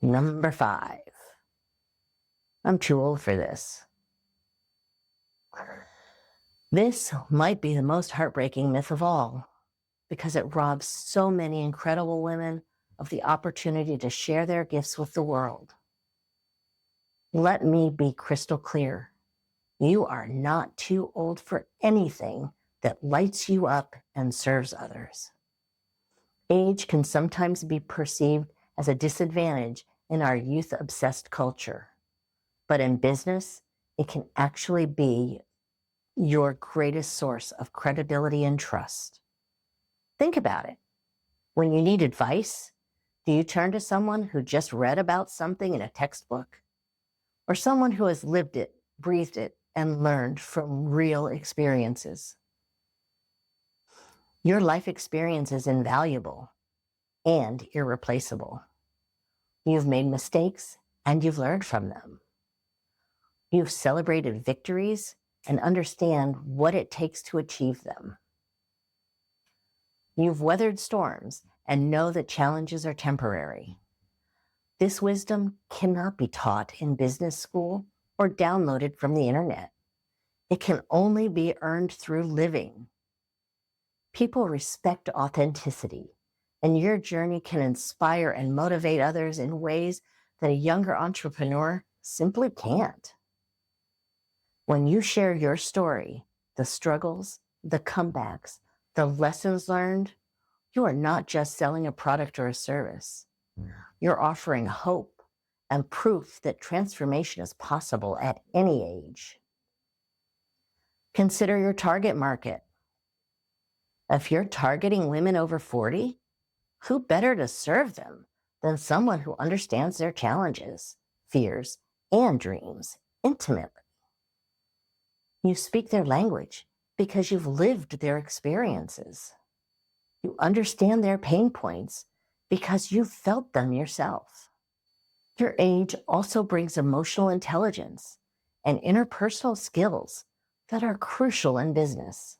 Number 5. I'm too old for this. This might be the most heartbreaking myth of all because it robs so many incredible women of the opportunity to share their gifts with the world. Let me be crystal clear. You are not too old for anything that lights you up and serves others. Age can sometimes be perceived as a disadvantage in our youth-obsessed culture. But in business, it can actually be your greatest source of credibility and trust. Think about it. When you need advice, do you turn to someone who just read about something in a textbook? Or someone who has lived it, breathed it, and learned from real experiences? Your life experience is invaluable and irreplaceable. You've made mistakes and you've learned from them. You've celebrated victories and understand what it takes to achieve them. You've weathered storms and know that challenges are temporary. This wisdom cannot be taught in business school or downloaded from the internet. It can only be earned through living. People respect authenticity, and your journey can inspire and motivate others in ways that a younger entrepreneur simply can't. When you share your story, the struggles, the comebacks, the lessons learned, you are not just selling a product or a service. You're offering hope and proof that transformation is possible at any age. Consider your target market. If you're targeting women over 40, who better to serve them than someone who understands their challenges, fears, and dreams intimately? You speak their language because you've lived their experiences. You understand their pain points because you've felt them yourself. Your age also brings emotional intelligence and interpersonal skills that are crucial in business.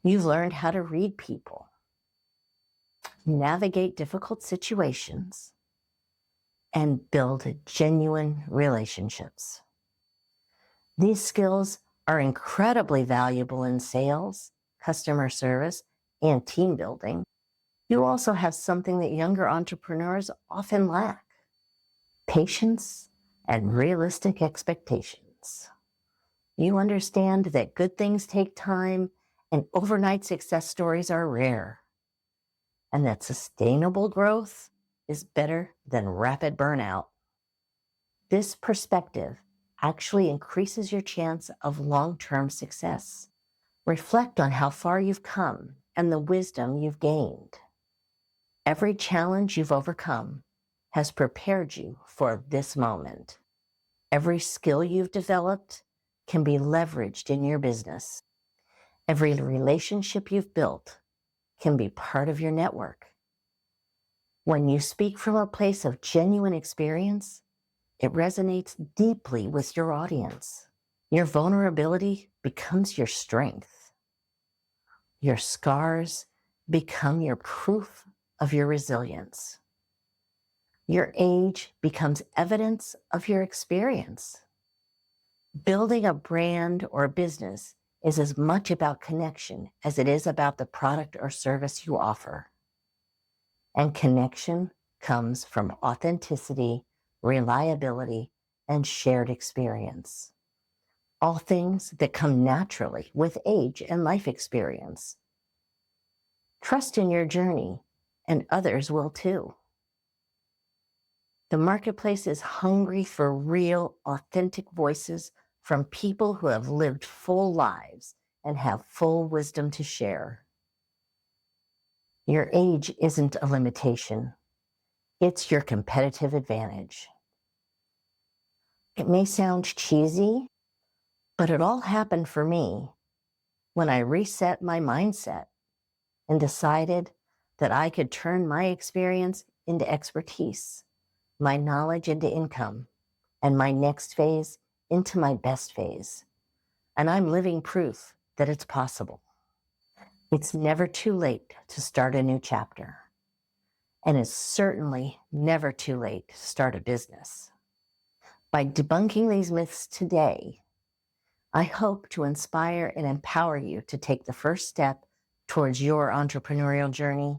You've learned how to read people, navigate difficult situations, and build genuine relationships. These skills are incredibly valuable in sales, customer service, and team building. You also have something that younger entrepreneurs often lack: patience and realistic expectations. You understand that good things take time and overnight success stories are rare, and that sustainable growth is better than rapid burnout. This perspective actually increases your chance of long-term success. Reflect on how far you've come and the wisdom you've gained. Every challenge you've overcome has prepared you for this moment. Every skill you've developed can be leveraged in your business. Every relationship you've built can be part of your network. When you speak from a place of genuine experience, it resonates deeply with your audience. Your vulnerability becomes your strength. Your scars become your proof of your resilience. Your age becomes evidence of your experience. Building a brand or business is as much about connection as it is about the product or service you offer. And connection comes from authenticity, reliability, and shared experience. All things that come naturally with age and life experience. Trust in your journey, and others will too. The marketplace is hungry for real, authentic voices from people who have lived full lives and have full wisdom to share. Your age isn't a limitation. It's your competitive advantage. It may sound cheesy, but it all happened for me when I reset my mindset and decided that I could turn my experience into expertise, my knowledge into income, and my next phase into my best phase. And I'm living proof that it's possible. It's never too late to start a new chapter. and it's certainly never too late to start a business. By debunking these myths today, I hope to inspire and empower you to take the first step towards your entrepreneurial journey